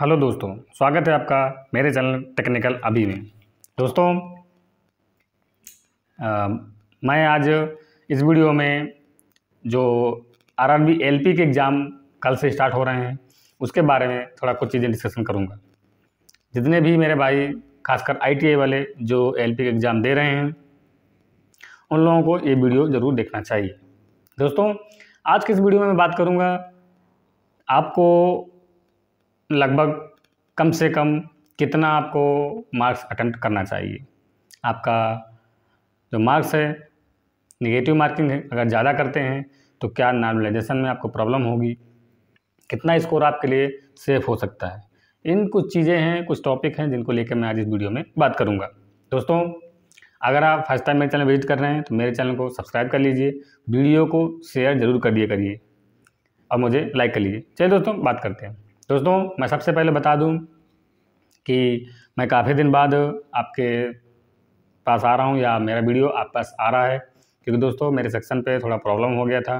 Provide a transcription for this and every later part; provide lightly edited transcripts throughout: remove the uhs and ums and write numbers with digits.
Hello दोस्तों, स्वागत है आपका मेरे चैनल टेक्निकल अभी में। दोस्तों, मैं आज इस वीडियो में जो आरआरबी एलपी के एग्ज़ाम कल से स्टार्ट हो रहे हैं उसके बारे में थोड़ा कुछ चीज़ें डिस्कशन करूंगा। जितने भी मेरे भाई खासकर आईटीआई वाले जो एलपी के एग्ज़ाम दे रहे हैं उन लोगों को ये वीडियो ज़रूर देखना चाहिए। दोस्तों, आज की इस वीडियो में मैं बात करूँगा आपको लगभग कम से कम कितना आपको मार्क्स अटेम्प्ट करना चाहिए। आपका जो मार्क्स है, नेगेटिव मार्किंग है, अगर ज़्यादा करते हैं तो क्या नॉर्मलाइजेशन में आपको प्रॉब्लम होगी, कितना स्कोर आपके लिए सेफ हो सकता है। इन कुछ चीज़ें हैं, कुछ टॉपिक हैं जिनको लेकर मैं आज इस वीडियो में बात करूँगा। दोस्तों, अगर आप फर्स्ट टाइम मेरे चैनल विजिट कर रहे हैं तो मेरे चैनल को सब्सक्राइब कर लीजिए, वीडियो को शेयर ज़रूर कर दिया करिए और मुझे लाइक कर लीजिए। चलिए दोस्तों, बात करते हैं। दोस्तों, मैं सबसे पहले बता दूं कि मैं काफ़ी दिन बाद आपके पास आ रहा हूं या मेरा वीडियो आप पास आ रहा है, क्योंकि दोस्तों मेरे सेक्शन पे थोड़ा प्रॉब्लम हो गया था।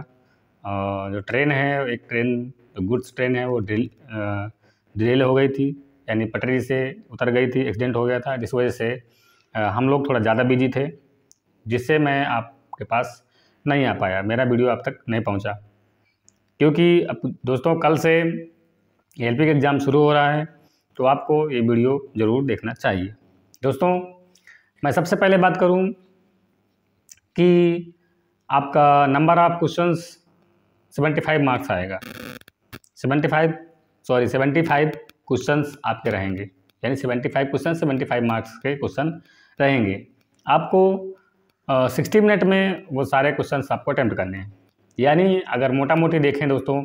जो ट्रेन है, एक ट्रेन जो गुड्स ट्रेन है वो डिले हो गई थी, यानी पटरी से उतर गई थी, एक्सीडेंट हो गया था, जिस वजह से हम लोग थोड़ा ज़्यादा बिजी थे, जिससे मैं आपके पास नहीं आ पाया, मेरा वीडियो आप तक नहीं पहुँचा। क्योंकि अब दोस्तों कल से एलपी का एग्ज़ाम शुरू हो रहा है तो आपको ये वीडियो ज़रूर देखना चाहिए। दोस्तों, मैं सबसे पहले बात करूं कि आपका नंबर ऑफ क्वेश्चंस 75 मार्क्स आएगा। 75 क्वेश्चंस आपके रहेंगे, यानी 75 क्वेश्चन 75 मार्क्स के क्वेश्चन रहेंगे। आपको 60 मिनट में वो सारे क्वेश्चंस आपको अटेम्प्ट करने हैं। यानी अगर मोटा मोटी देखें दोस्तों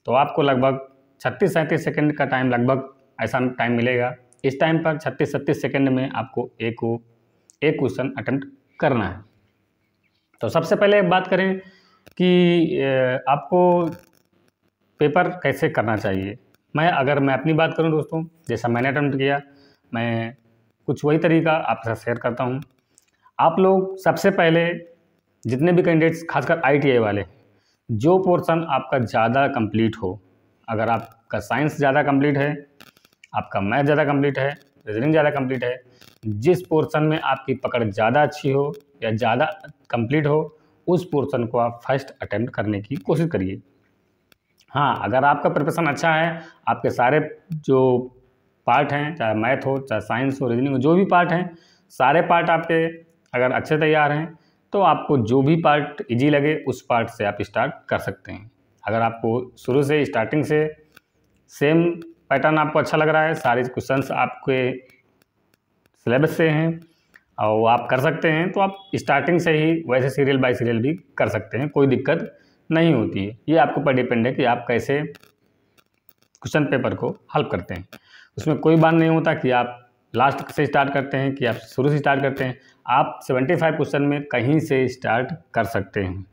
तो आपको लगभग 36-37 सेकंड का टाइम लगभग ऐसा टाइम मिलेगा। इस टाइम पर 36-37 सेकंड में आपको एक क्वेश्चन अटेम्प्ट करना है। तो सबसे पहले बात करें कि आपको पेपर कैसे करना चाहिए। अगर मैं अपनी बात करूं दोस्तों, जैसा मैंने अटेम्प्ट किया, मैं कुछ वही तरीका आपके साथ शेयर करता हूं। आप लोग सबसे पहले जितने भी कैंडिडेट्स खासकर आईटीआई वाले, जो पोर्शन आपका ज़्यादा कंप्लीट हो, अगर आपका साइंस ज़्यादा कंप्लीट है, आपका मैथ ज़्यादा कंप्लीट है, रीजनिंग ज़्यादा कंप्लीट है, जिस पोर्शन में आपकी पकड़ ज़्यादा अच्छी हो या ज़्यादा कंप्लीट हो, उस पोर्शन को आप फर्स्ट अटेम्प्ट करने की कोशिश करिए। हाँ, अगर आपका प्रिपरेशन अच्छा है, आपके सारे जो पार्ट हैं, चाहे मैथ हो, चाहे साइंस हो, रीजनिंग हो, जो भी पार्ट हैं, सारे पार्ट आपके अगर अच्छे तैयार हैं तो आपको जो भी पार्ट इजी लगे उस पार्ट से आप स्टार्ट कर सकते हैं। अगर आपको शुरू से स्टार्टिंग से सेम पैटर्न आपको अच्छा लग रहा है, सारे क्वेश्चंस आपके सिलेबस से हैं और वो आप कर सकते हैं, तो आप स्टार्टिंग से ही वैसे सीरियल बाय सीरियल भी कर सकते हैं, कोई दिक्कत नहीं होती है। ये आपके ऊपर डिपेंड है कि आप कैसे क्वेश्चन पेपर को हल करते हैं। उसमें कोई बात नहीं होता कि आप लास्ट से स्टार्ट करते हैं कि आप शुरू से स्टार्ट करते हैं। आप 75 क्वेश्चन में कहीं से स्टार्ट कर सकते हैं।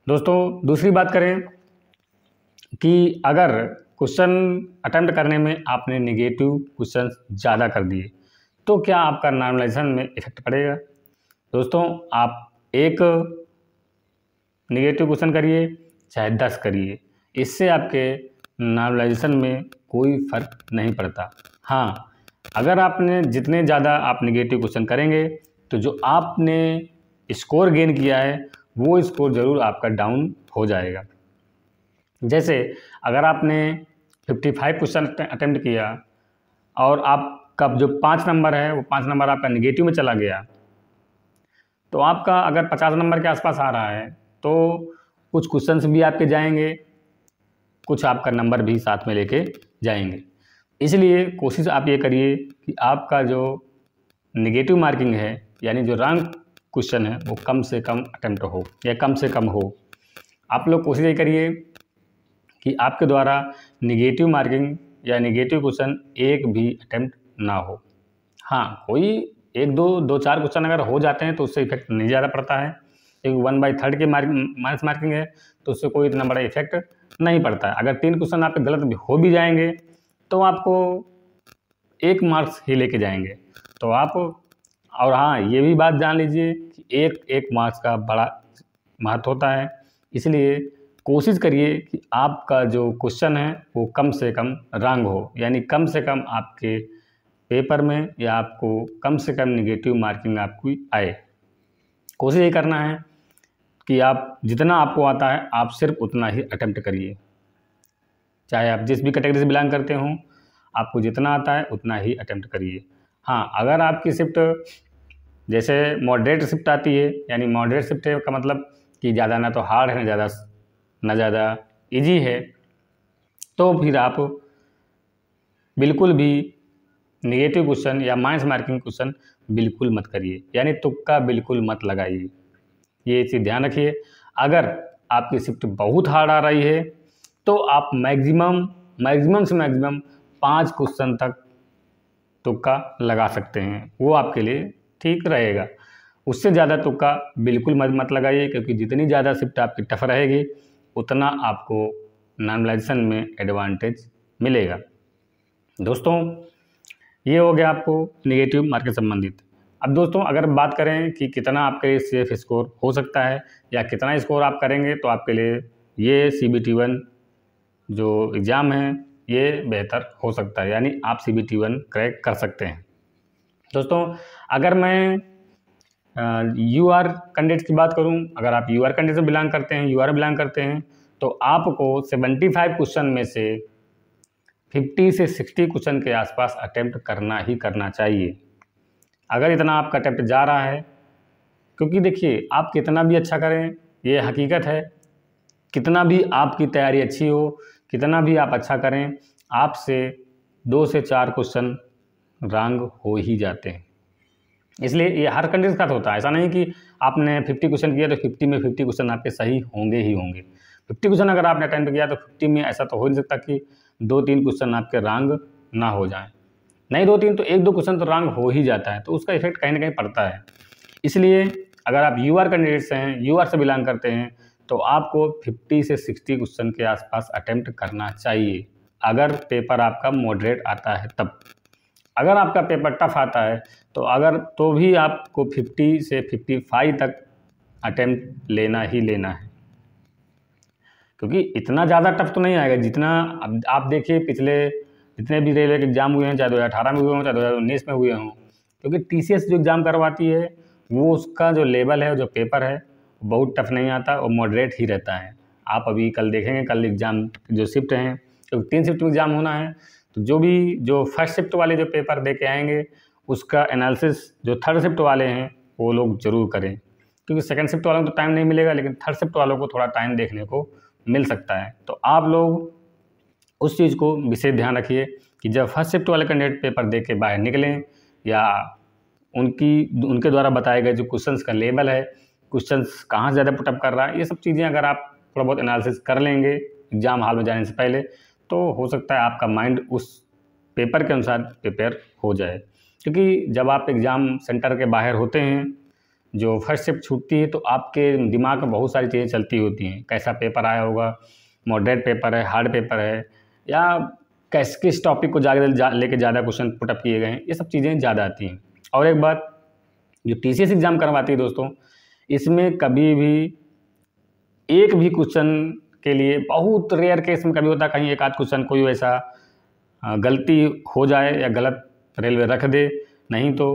दोस्तों, दूसरी बात करें कि अगर क्वेश्चन अटेम्प्ट करने में आपने नेगेटिव क्वेश्चन ज़्यादा कर दिए तो क्या आपका नॉर्मलाइजेशन में इफेक्ट पड़ेगा। दोस्तों, आप एक नेगेटिव क्वेश्चन करिए चाहे 10 करिए, इससे आपके नॉर्मलाइजेशन में कोई फ़र्क नहीं पड़ता। हाँ, अगर आपने जितने ज़्यादा आप नेगेटिव क्वेश्चन करेंगे तो जो आपने स्कोर गेन किया है वो स्कोर ज़रूर आपका डाउन हो जाएगा। जैसे अगर आपने 55 क्वेश्चन अटेम्प्ट किया और आपका जो 5 नंबर है वो 5 नंबर आपका नेगेटिव में चला गया, तो आपका अगर 50 नंबर के आसपास आ रहा है तो कुछ क्वेश्चंस भी आपके जाएंगे, कुछ आपका नंबर भी साथ में लेके जाएंगे। इसलिए कोशिश आप ये करिए कि आपका जो नेगेटिव मार्किंग है, यानी जो रॉन्ग क्वेश्चन है, वो कम से कम अटेम्प्ट हो या कम से कम हो। आप लोग कोशिश ये करिए कि आपके द्वारा नेगेटिव मार्किंग या नेगेटिव क्वेश्चन एक भी अटेम्प्ट ना हो। हाँ, कोई एक दो चार क्वेश्चन अगर हो जाते हैं तो उससे इफेक्ट नहीं ज़्यादा पड़ता है, क्योंकि 1/3 की माइनस मार्किंग है तो उससे कोई इतना बड़ा इफेक्ट नहीं पड़ता है। अगर 3 क्वेश्चन आपके गलत भी हो भी जाएंगे तो आपको 1 मार्क्स ही लेके जाएंगे। तो आप, और हाँ, ये भी बात जान लीजिए कि एक मार्क्स का बड़ा महत्व होता है, इसलिए कोशिश करिए कि आपका जो क्वेश्चन है वो कम से कम रंग हो, यानी कम से कम आपके पेपर में या आपको कम से कम नेगेटिव मार्किंग आपकी आए। कोशिश ये करना है कि आप जितना आपको आता है आप सिर्फ उतना ही अटेम्प्ट करिए, चाहे आप जिस भी कैटेगरी से बिलोंग करते हों, आपको जितना आता है उतना ही अटेम्प्ट करिए। हाँ, अगर आपकी शिफ्ट जैसे मॉडरेट शिफ्ट आती है, यानी मॉडरेट शिफ्ट का मतलब कि ज़्यादा ना तो हार्ड है ना ज़्यादा इजी है, तो फिर आप बिल्कुल भी नेगेटिव क्वेश्चन या माइनस मार्किंग क्वेश्चन बिल्कुल मत करिए, यानी तुक्का बिल्कुल मत लगाइए। ये चीज़ ध्यान रखिए। अगर आपकी शिफ्ट बहुत हार्ड आ रही है तो आप मैक्सिमम से मैक्सिमम 5 क्वेश्चन तक तुक्का लगा सकते हैं, वो आपके लिए ठीक रहेगा। उससे ज़्यादा तुक्का बिल्कुल मत लगाइए, क्योंकि जितनी ज़्यादा शिफ्ट आपकी टफ रहेगी उतना आपको नॉर्मलाइजेशन में एडवांटेज मिलेगा। दोस्तों, ये हो गया आपको नेगेटिव मार्क से संबंधित। अब दोस्तों, अगर बात करें कि कितना आपके लिए सेफ स्कोर हो सकता है या कितना स्कोर आप करेंगे, तो आपके लिए ये CBT1 जो एग्ज़ाम है ये बेहतर हो सकता है, यानी आप CBT1 क्रैक कर सकते हैं। दोस्तों, अगर मैं UR कैंडिडेट की बात करूं, अगर आप UR कैंडिडेट से बिलोंग करते हैं, UR बिलोंग करते हैं, तो आपको 75 क्वेश्चन में से 50 से 60 क्वेश्चन के आसपास अटेम्प्ट करना ही करना चाहिए। अगर इतना आपका अटेम्प्ट जा रहा है, क्योंकि देखिए आप कितना भी अच्छा करें, ये हकीकत है, कितना भी आपकी तैयारी अच्छी हो, कितना भी आप अच्छा करें, आपसे 2 से 4 क्वेश्चन रॉन्ग हो ही जाते हैं। इसलिए ये हर कैंडिडेट के साथ होता है। ऐसा नहीं कि आपने 50 क्वेश्चन किया तो 50 में 50 क्वेश्चन आपके सही होंगे ही होंगे। 50 क्वेश्चन अगर आपने अटेम्प्ट किया तो 50 में ऐसा तो हो नहीं सकता कि 2-3 क्वेश्चन आपके रॉन्ग ना हो जाएं। नहीं 2-3 तो 1-2 क्वेश्चन तो रॉन्ग हो ही जाता है, तो उसका इफेक्ट कहीं ना कहीं पड़ता है। इसलिए अगर आप UR कैंडिडेट्स हैं, UR से बिलोंग करते हैं, तो आपको 50 से 60 क्वेश्चन के आसपास अटेम्प्ट करना चाहिए, अगर पेपर आपका मॉडरेट आता है तब। अगर आपका पेपर टफ आता है तो भी आपको 50 से 55 तक अटेम्प्ट लेना ही लेना है, क्योंकि इतना ज़्यादा टफ तो नहीं आएगा जितना अब आप देखिए पिछले जितने भी रेलवे के एग्ज़ाम हुए हैं, चाहे 2018 में हुए हों, चाहे 2019 में हुए हों, क्योंकि TCS जो एग्ज़ाम करवाती है वो उसका जो लेवल है, जो पेपर है, बहुत टफ नहीं आता और मॉडरेट ही रहता है। आप अभी कल देखेंगे, कल एग्ज़ाम जो शिफ्ट हैं, क्योंकि 3 शिफ्ट में एग्ज़ाम होना है, तो जो फर्स्ट शिफ्ट वाले जो पेपर दे के आएंगे उसका एनालिसिस जो थर्ड शिफ्ट वाले हैं वो लोग ज़रूर करें, क्योंकि सेकंड शिफ्ट वालों को तो टाइम नहीं मिलेगा, लेकिन थर्ड शिफ्ट वालों को थोड़ा टाइम देखने को मिल सकता है। तो आप लोग उस चीज़ को विशेष ध्यान रखिए कि जब फर्स्ट शिफ्ट वाले कैंडिडेट पेपर दे के बाहर निकलें, या उनके द्वारा बताए गए जो क्वेश्चंस का लेवल है, क्वेश्चंस कहाँ ज़्यादा पुटअप कर रहा है, ये सब चीज़ें अगर आप थोड़ा बहुत एनालिसिस कर लेंगे एग्ज़ाम हॉल में जाने से पहले, तो हो सकता है आपका माइंड उस पेपर के अनुसार प्रिपेयर हो जाए। क्योंकि जब आप एग्ज़ाम सेंटर के बाहर होते हैं, जो फर्स्ट शिफ्ट छूटती है, तो आपके दिमाग में बहुत सारी चीज़ें चलती होती हैं, कैसा पेपर आया होगा, मॉडरेट पेपर है, हार्ड पेपर है, या किस टॉपिक को लेके ज़्यादा क्वेश्चन पुटअप किए गए हैं, ये सब चीज़ें ज़्यादा आती हैं। और एक बात, जो TCS एग्ज़ाम करवाती है दोस्तों, इसमें कभी भी एक भी क्वेश्चन के लिए बहुत रेयर केस में कभी होता है कहीं एक आध क्वेश्चन कोई वैसा गलती हो जाए या गलत रेलवे रख दे, नहीं तो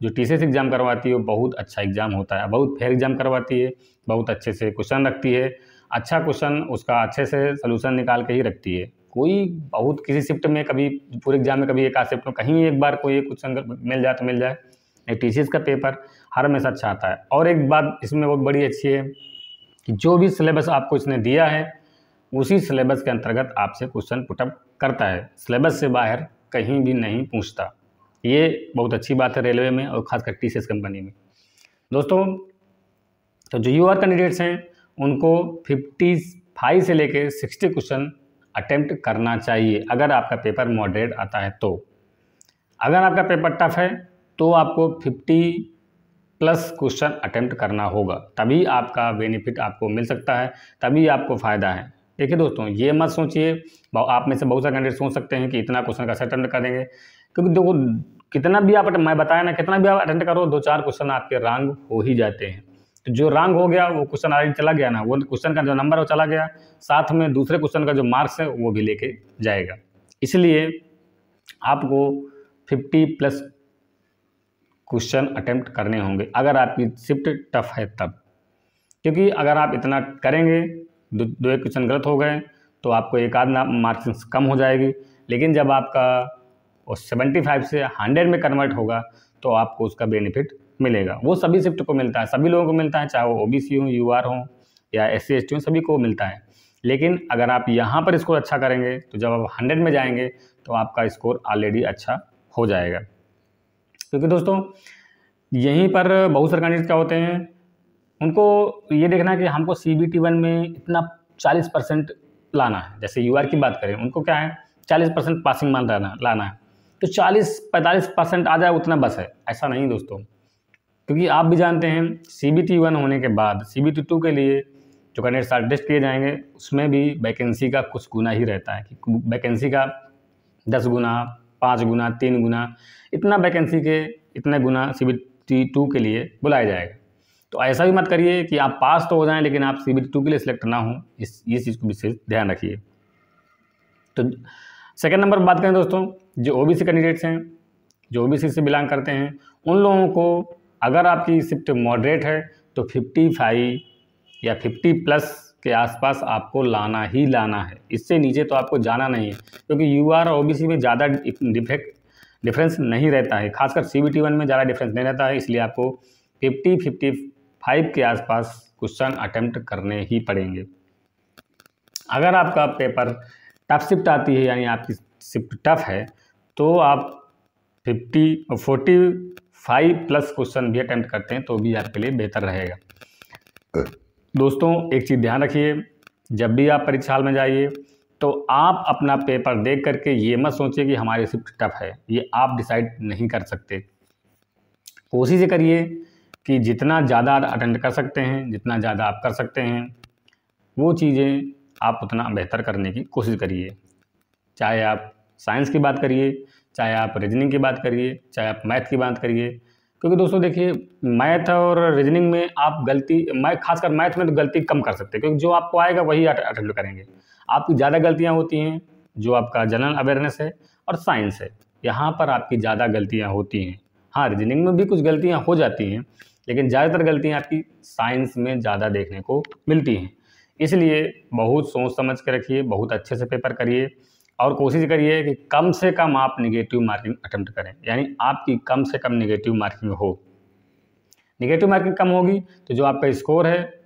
जो TCS एग्ज़ाम करवाती है वो बहुत अच्छा एग्ज़ाम होता है, बहुत फेयर एग्ज़ाम करवाती है, बहुत अच्छे से क्वेश्चन रखती है, अच्छा क्वेश्चन उसका अच्छे से सलूशन निकाल के ही रखती है। कोई बहुत किसी शिफ्ट में कभी पूरे एग्जाम में कभी एक आध शिफ्ट में कहीं एक बार कोई एक क्वेश्चन मिल जाए तो मिल जाए, TCS का पेपर हर हमेशा अच्छा आता है। और एक बात इसमें बहुत बड़ी अच्छी है कि जो भी सिलेबस आपको इसने दिया है उसी सिलेबस के अंतर्गत आपसे क्वेश्चन पुटअप करता है, सिलेबस से बाहर कहीं भी नहीं पूछता। ये बहुत अच्छी बात है रेलवे में और ख़ासकर TCS कंपनी में। दोस्तों, तो जो UR कैंडिडेट्स हैं उनको 55 से लेकर 60 क्वेश्चन अटेम्प्ट करना चाहिए, अगर आपका पेपर मॉडरेट आता है तो। अगर आपका पेपर टफ है तो आपको 50+ क्वेश्चन अटेम्प्ट करना होगा, तभी आपका बेनिफिट आपको मिल सकता है, तभी आपको फ़ायदा है। देखिए दोस्तों, ये मत सोचिए, आप में से बहुत सारे कैंडिडेट सोच सकते हैं कि इतना क्वेश्चन कैसे अटेम्प्ट करेंगे, क्योंकि देखो कितना भी आप, मैं बताया ना, कितना भी आप अटेम्प्ट करो 2-4 क्वेश्चन आपके रॉन्ग हो ही जाते हैं। जो रॉन्ग हो गया वो क्वेश्चन ऑलरेडी चला गया ना, वो क्वेश्चन का जो नंबर है वो चला गया, साथ में दूसरे क्वेश्चन का जो मार्क्स है वो भी लेके जाएगा। इसलिए आपको 50+ क्वेश्चन अटेम्प्ट करने होंगे अगर आपकी शिफ्ट टफ है तब, क्योंकि अगर आप इतना करेंगे, दो एक क्वेश्चन गलत हो गए तो आपको एक आध मार्क्स कम हो जाएगी, लेकिन जब आपका वो 75 से 100 में कन्वर्ट होगा तो आपको उसका बेनिफिट मिलेगा। वो सभी शिफ्ट को मिलता है, सभी लोगों को मिलता है, चाहे वो OBC हो, UR हो या SC ST हो, सभी को मिलता है। लेकिन अगर आप यहाँ पर स्कोर अच्छा करेंगे तो जब आप 100 में जाएंगे तो आपका स्कोर ऑलरेडी अच्छा हो जाएगा। क्योंकि दोस्तों यहीं पर बहुत सारे कैंडिडेट क्या होते हैं, उनको ये देखना है कि हमको CBT 1 में इतना 40% लाना है। जैसे UR की बात करें, उनको क्या है 40% पासिंग मान लाना है, तो 40-45% आ जाए उतना बस है। ऐसा नहीं दोस्तों, क्योंकि आप भी जानते हैं CBT 1 होने के बाद CBT 2 के लिए जो कैंडिडेट शॉर्टलिस्ट किए जाएंगे उसमें भी वैकेंसी का कुछ गुना ही रहता है, कि वैकेंसी का 10 गुना, 5 गुना, 3 गुना, इतना वैकेंसी के इतने गुना CBT 2 के लिए बुलाया जाएगा। तो ऐसा भी मत करिए कि आप पास तो हो जाएं लेकिन आप CBT 2 के लिए सिलेक्ट ना हो, ये चीज़ को विशेष ध्यान रखिए। तो सेकंड नंबर पर बात करें दोस्तों, जो OBC कैंडिडेट्स हैं, जो OBC से बिलोंग करते हैं, उन लोगों को अगर आपकी शिफ्ट मॉडरेट है तो 55 या 50+ के आसपास आपको लाना ही लाना है, इससे नीचे तो आपको जाना नहीं है, क्योंकि UR और OBC में ज़्यादा डिफरेंस नहीं रहता है, खासकर CBT 1 में ज़्यादा डिफरेंस नहीं रहता है। इसलिए आपको 50-55 के आसपास क्वेश्चन अटेम्प्ट करने ही पड़ेंगे। अगर आपका पेपर टफ शिफ्ट आती है, यानी आपकी शिफ्ट टफ है, तो आप 45+ क्वेश्चन भी अटेम्प्ट करते हैं तो भी आपके लिए बेहतर रहेगा। दोस्तों एक चीज़ ध्यान रखिए, जब भी आप परीक्षा हॉल में जाइए तो आप अपना पेपर देख करके ये मत सोचिए कि हमारी शिफ्ट टफ है, ये आप डिसाइड नहीं कर सकते। कोशिश करिए कि जितना ज़्यादा अटेम्प्ट कर सकते हैं, जितना ज़्यादा आप कर सकते हैं, वो चीज़ें आप उतना बेहतर करने की कोशिश करिए। चाहे आप साइंस की बात करिए, चाहे आप रीजनिंग की बात करिए, चाहे आप मैथ की बात करिए, क्योंकि दोस्तों देखिए मैथ और रीजनिंग में आप खासकर मैथ में तो गलती कम कर सकते हैं, क्योंकि जो आपको आएगा वही अटेम्प्ट करेंगे। आपकी ज़्यादा गलतियाँ होती हैं जो आपका जनरल अवेयरनेस है और साइंस है, यहाँ पर आपकी ज़्यादा गलतियाँ होती हैं। हाँ, रीजनिंग में भी कुछ गलतियाँ हो जाती हैं, लेकिन ज़्यादातर गलतियाँ आपकी साइंस में ज़्यादा देखने को मिलती हैं। इसलिए बहुत सोच समझ के रखिए, बहुत अच्छे से पेपर करिए और कोशिश करिए कि कम से कम आप नेगेटिव मार्किंग अटेम्प्ट करें, यानी आपकी कम से कम नेगेटिव मार्किंग हो। नेगेटिव मार्किंग कम होगी तो जो आपका स्कोर है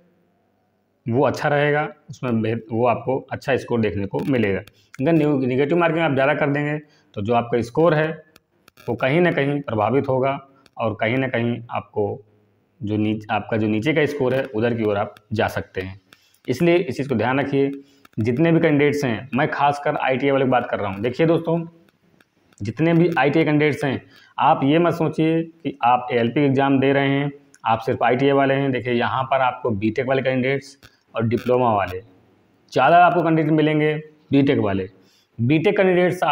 वो अच्छा रहेगा, उसमें वो आपको अच्छा स्कोर देखने को मिलेगा। अगर नेगेटिव मार्किंग आप ज़्यादा कर देंगे तो जो आपका स्कोर है वो कहीं ना कहीं प्रभावित होगा और कहीं ना कहीं आपको आपका जो नीचे का स्कोर है उधर की ओर आप जा सकते हैं। इसलिए इस चीज़ को ध्यान रखिए। जितने भी कैंडिडेट्स हैं, मैं खासकर ITI वाले की बात कर रहा हूँ। देखिए दोस्तों, जितने भी ITI कैंडिडेट्स हैं, आप ये मत सोचिए कि आप ALP एग्ज़ाम दे रहे हैं, आप सिर्फ ITI वाले हैं। देखिए यहाँ पर आपको BTech वाले कैंडिडेट्स और डिप्लोमा वाले ज़्यादा आपको कैंडिडेट मिलेंगे। BTech वाले BTech कैंडिडेट्स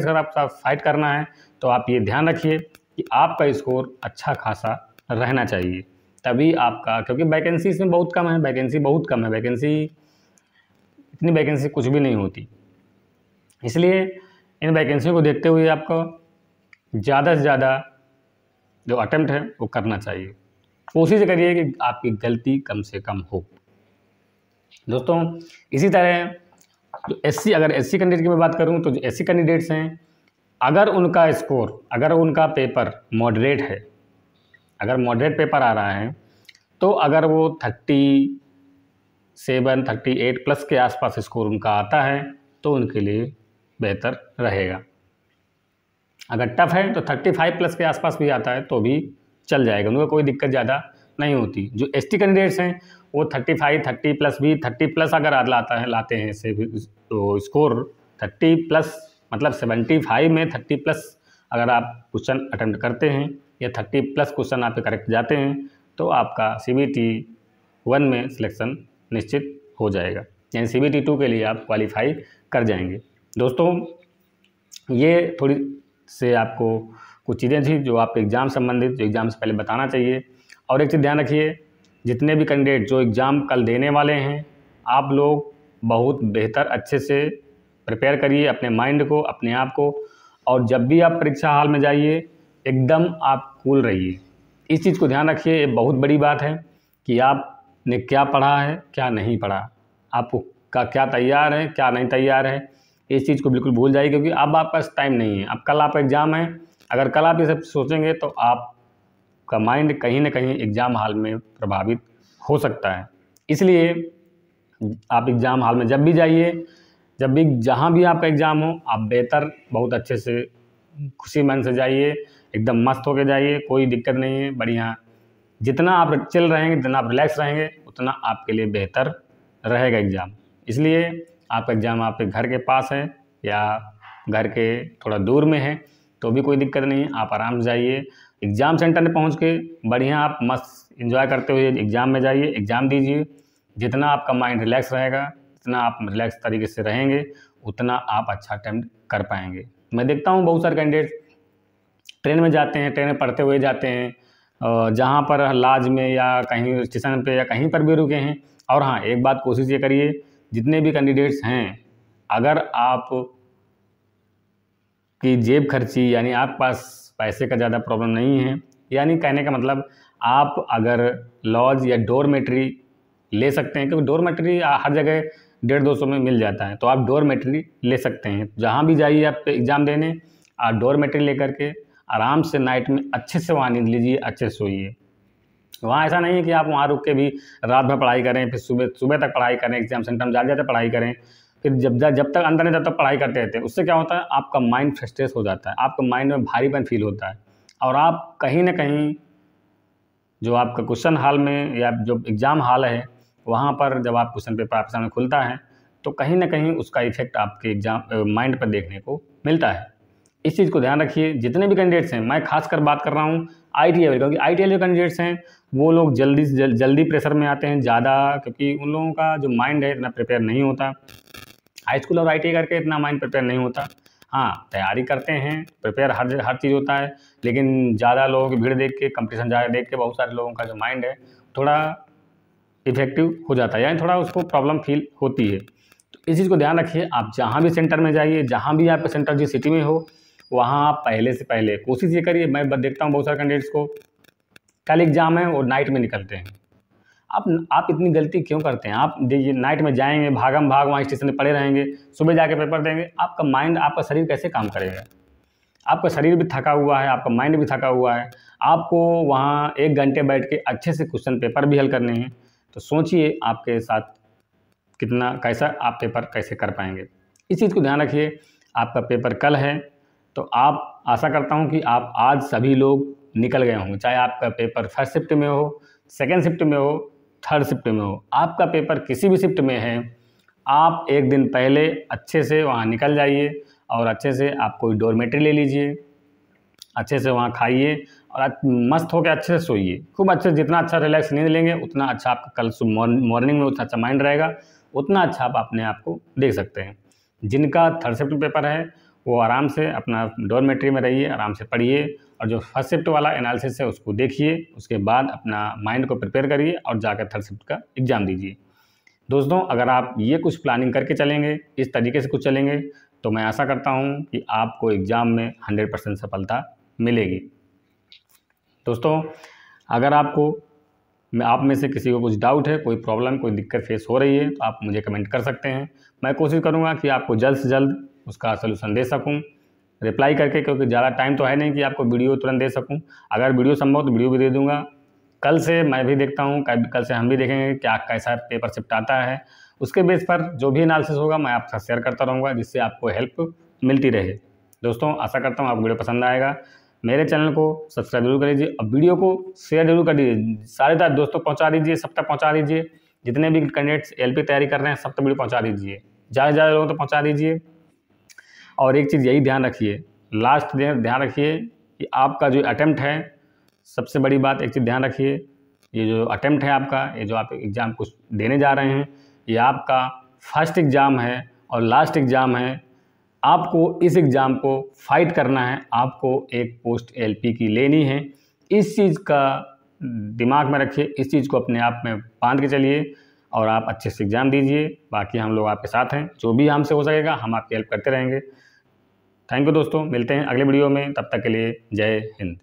अगर आपका फाइट करना है तो आप ये ध्यान रखिए कि आपका स्कोर अच्छा खासा रहना चाहिए, तभी आपका, क्योंकि वैकेंसी इसमें बहुत कम है, इतनी वैकेंसी कुछ भी नहीं होती। इसलिए इन वैकेंसियों को देखते हुए आपको ज़्यादा से ज़्यादा जो अटेम्प्ट है वो करना चाहिए। कोशिश करिए कि आपकी गलती कम से कम हो। दोस्तों इसी तरह जो अगर SC कैंडिडेट की मैं बात करूं तो जो SC कैंडिडेट्स हैं, अगर उनका पेपर मॉडरेट है, अगर मॉडरेट पेपर आ रहा है, तो अगर वो 37-38+ के आसपास स्कोर उनका आता है तो उनके लिए बेहतर रहेगा। अगर टफ है तो 35+ के आसपास भी आता है तो भी चल जाएगा, उनको कोई दिक्कत ज़्यादा नहीं होती। जो ST कैंडिडेट्स हैं वो 35-30+ भी 30+ अगर लाते हैं से तो स्कोर 30+ मतलब 75 में 30+ अगर आप क्वेश्चन अटेम्प्ट करते हैं या 30+ क्वेश्चन आपके करेक्ट जाते हैं तो आपका CBT 1 में सिलेक्शन निश्चित हो जाएगा, यानी CBT 2 के लिए आप क्वालिफाई कर जाएंगे। दोस्तों ये थोड़ी से आपको कुछ चीज़ें थी जो आपके एग्ज़ाम संबंधित, जो एग्ज़ाम से पहले बताना चाहिए। और एक चीज़ ध्यान रखिए जितने भी कैंडिडेट जो एग्ज़ाम कल देने वाले हैं, आप लोग बहुत बेहतर अच्छे से प्रिपेयर करिए अपने माइंड को, अपने आप को, और जब भी आप परीक्षा हॉल में जाइए एकदम आप कूल रहिए। इस चीज़ को ध्यान रखिए, ये बहुत बड़ी बात है कि आपने क्या पढ़ा है, क्या नहीं पढ़ा, आपको का क्या तैयार है, क्या नहीं तैयार है। इस चीज़ को बिल्कुल भूल जाइए, क्योंकि अब आपके पास टाइम नहीं है। अब कल आपका एग्ज़ाम है, अगर कल आप ये सब सोचेंगे तो आपका माइंड कहीं ना कहीं एग्ज़ाम हॉल में प्रभावित हो सकता है। इसलिए आप एग्ज़ाम हॉल में जब भी जाइए, जब भी जहाँ भी आपका एग्ज़ाम हो, आप बेहतर बहुत अच्छे से खुशी मन से जाइए, एकदम मस्त होके जाइए, कोई दिक्कत नहीं है, बढ़िया। जितना आप चिल रहेंगे, जितना आप रिलैक्स रहेंगे, उतना आपके लिए बेहतर रहेगा एग्ज़ाम। इसलिए आपका एग्ज़ाम आपके घर के पास है या घर के थोड़ा दूर में है तो भी कोई दिक्कत नहीं है, आप आराम से जाइए। एग्ज़ाम सेंटर में पहुंच के बढ़िया आप मस्त एंजॉय करते हुए एग्ज़ाम में जाइए, एग्ज़ाम दीजिए। जितना आपका माइंड रिलैक्स रहेगा, जितना आप रिलैक्स तरीके से रहेंगे, उतना आप अच्छा अटेम्प्ट कर पाएंगे। मैं देखता हूँ बहुत सारे कैंडिडेट ट्रेन में जाते हैं, ट्रेन में पढ़ते हुए जाते हैं, जहाँ पर लाज में या कहीं स्टेशन पे या कहीं पर भी रुके हैं। और हाँ, एक बात कोशिश ये करिए, जितने भी कैंडिडेट्स हैं, अगर आप की जेब खर्ची यानी आपके पास पैसे का ज़्यादा प्रॉब्लम नहीं है, यानी कहने का मतलब आप अगर लॉज या डोरमेट्री ले सकते हैं, क्योंकि डोरमेट्री हर जगह 150-200 में मिल जाता है, तो आप डोरमेट्री ले सकते हैं। जहाँ भी जाइए आप एग्ज़ाम देने, आप डोरमेट्री लेकर के आराम से नाइट में अच्छे से वहाँ नींद लीजिए, अच्छे से सोइए। वहाँ ऐसा नहीं है कि आप वहाँ रुक के भी रात भर पढ़ाई करें, फिर सुबह तक पढ़ाई करें, एग्जाम सेंटर में जाते पढ़ाई करें, फिर जब तक अंदर नहीं तब तक पढ़ाई करते रहते हैं। उससे क्या होता है, आपका माइंड फ्रस्ट्रेट हो जाता है, आपका माइंड में भारीपन फील होता है, और आप कहीं ना कहीं जो आपका क्वेश्चन हॉल में या जो एग्ज़ाम हॉल है, वहाँ पर जब आप क्वेश्चन पेपर आपके सामने खुलता है तो कहीं ना कहीं उसका इफेक्ट आपके एग्जाम माइंड पर देखने को मिलता है। इस चीज़ को ध्यान रखिए। जितने भी कैंडिडेट्स हैं, मैं खासकर बात कर रहा हूँ IT लेवल, क्योंकि IT लेवल कैंडिडेट्स हैं वो लोग जल्दी से जल्दी प्रेशर में आते हैं ज़्यादा, क्योंकि उन लोगों का जो माइंड है इतना प्रिपेयर नहीं होता। हाई स्कूल और IT करके इतना माइंड प्रिपेयर नहीं होता। हाँ, तैयारी करते हैं, प्रिपेयर हर चीज़ होता है, लेकिन ज़्यादा लोगों की भीड़ देख के, कंपटीशन ज़्यादा देख के बहुत सारे लोगों का जो माइंड है थोड़ा इफेक्टिव हो जाता है, यानी थोड़ा उसको प्रॉब्लम फील होती है। तो इस चीज़ को ध्यान रखिए। आप जहाँ भी सेंटर में जाइए, जहाँ भी आपका सेंटर जिस सिटी में हो, वहाँ आप पहले से पहले कोशिश ये करिए। मैं देखता हूँ बहुत सारे कैंडिडेट्स को कल एग्जाम है और नाइट में निकलते हैं। आप इतनी गलती क्यों करते हैं? आप देखिए, नाइट में जाएंगे, भागम भाग वहाँ स्टेशन में पड़े रहेंगे, सुबह जाके पेपर देंगे, आपका माइंड, आपका शरीर कैसे काम करेगा? आपका शरीर भी थका हुआ है, आपका माइंड भी थका हुआ है, आपको वहाँ 1 घंटे बैठ के अच्छे से क्वेश्चन पेपर भी हल करने हैं। तो सोचिए आपके साथ कैसा आप पेपर कैसे कर पाएंगे। इस चीज़ को ध्यान रखिए। आपका पेपर कल है, तो आप, आशा करता हूँ कि आप आज सभी लोग निकल गए होंगे, चाहे आपका पेपर फर्स्ट शिफ्ट में हो, सेकेंड शिफ्ट में हो, थर्ड शिफ्ट में हो, आपका पेपर किसी भी शिफ्ट में है, आप एक दिन पहले अच्छे से वहाँ निकल जाइए और अच्छे से आप कोई डोरमेट्री ले लीजिए, अच्छे से वहाँ खाइए और मस्त होकर अच्छे से सोइए, खूब अच्छे। जितना अच्छा रिलैक्स नींद लेंगे उतना अच्छा आपका कल मॉर्निंग में उतना अच्छा माइंड रहेगा, उतना अच्छा आप अपने आप को देख सकते हैं। जिनका थर्ड शिफ्ट पेपर है वो आराम से अपना डोरमेट्री में रहिए, आराम से पढ़िए, और जो फर्स्ट शिफ्ट वाला एनालिसिस है उसको देखिए, उसके बाद अपना माइंड को प्रिपेयर करिए और जाकर थर्ड शिफ्ट का एग्ज़ाम दीजिए। दोस्तों, अगर आप ये कुछ प्लानिंग करके चलेंगे, इस तरीके से कुछ चलेंगे, तो मैं आशा करता हूँ कि आपको एग्ज़ाम में 100% सफलता मिलेगी। दोस्तों, अगर आप में से किसी को कुछ डाउट है, कोई प्रॉब्लम, कोई दिक्कत फेस हो रही है, तो आप मुझे कमेंट कर सकते हैं। मैं कोशिश करूँगा कि आपको जल्द से जल्द उसका सलूशन दे सकूँ रिप्लाई करके, क्योंकि ज़्यादा टाइम तो है नहीं कि आपको वीडियो तुरंत दे सकूँ। अगर वीडियो संभव तो वीडियो भी दे दूँगा। कल से मैं भी देखता हूँ, कल से हम भी देखेंगे क्या कैसा पेपर शिफ्ट आता है। उसके बेस पर जो भी एनालिसिस होगा मैं आपके साथ शेयर करता रहूँगा, जिससे आपको हेल्प मिलती रहे। दोस्तों, आशा करता हूँ आपको वीडियो पसंद आएगा। मेरे चैनल को सब्सक्राइब जरूर कर लीजिए और वीडियो को शेयर जरूर कर दीजिए, सारे दोस्तों पहुँचा दीजिए, सब तक पहुँचा दीजिए। जितने भी कैंडिडेट्स LP तैयारी कर रहे हैं सब तक वीडियो पहुँचा दीजिए, ज़्यादा से ज़्यादा लोगों तक पहुँचा दीजिए। और एक चीज़ यही ध्यान रखिए, लास्ट ध्यान रखिए कि आपका जो अटेम्प्ट है, सबसे बड़ी बात एक चीज़ ध्यान रखिए, ये जो अटेम्प्ट है आपका, ये जो आप एग्ज़ाम कुछ देने जा रहे हैं, ये आपका फर्स्ट एग्ज़ाम है और लास्ट एग्ज़ाम है। आपको इस एग्ज़ाम को फाइट करना है, आपको एक पोस्ट LP की लेनी है। इस चीज़ का दिमाग में रखिए, इस चीज़ को अपने आप में बांध के चलिए और आप अच्छे से एग्ज़ाम दीजिए। बाकी हम लोग आपके साथ हैं, जो भी हमसे हो सकेगा हम आपकी हेल्प करते रहेंगे। थैंक यू दोस्तों, मिलते हैं अगले वीडियो में, तब तक के लिए जय हिंद।